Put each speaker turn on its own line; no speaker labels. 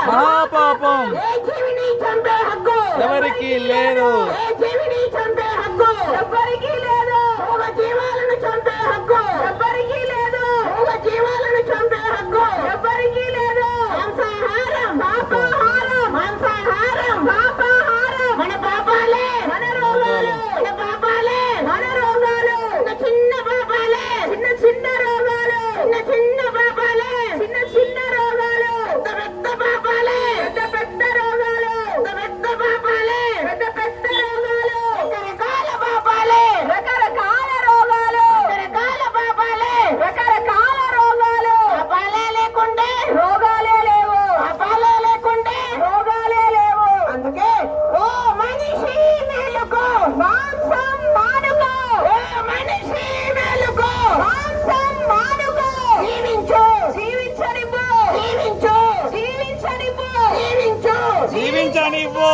మహాపాపం
ఏ జీవిని చంపే హక్కు
ఎవరికి లేదు.
ఏ జీవిని చంపే హక్కు ఎవ్వరికీ లేదు. మూగ జీవాలను చంపే హక్కు ఎవ్వరికీ లేదు. మూగ జీవాలను చంపే హక్కు ఎవ్వరికీ లేదు. మాంసాహారం పాపాహారం, మాంసాహారం పాపాహారం. మన పాపాలే మన రోగాలు, మన పాపాలే మన రోగాలు. చిన్న పాపాలే చిన్న చిన్న రోగాలు, చిన్న చిన్న పాపాలే చిన్న చిన్న రోగాలు. పెద్ద పాపాలే పెద్ద పెద్ద రోగాలు, పెద్ద పాపాలే పెద్ద పెద్ద రోగాలు. రకరకాల పాపాలే రకరకాల రోగాలు, రకరకాల పాపాలే రకరకాల రోగాలు. పాపాలే లేకుంటే రోగాలే లేవు, పాపాలే లేకుంటే రోగాలే లేవు. అందుకే ఓ మనిషి మేలుకో, మాంసం మానుకో. ఓ మనిషి మేలుకో, మాంసం మానుకో. జీవించు జీవించనివ్వు, జీవించు జీవించనివ్వు, జీవించు
జీవించనివ్వు.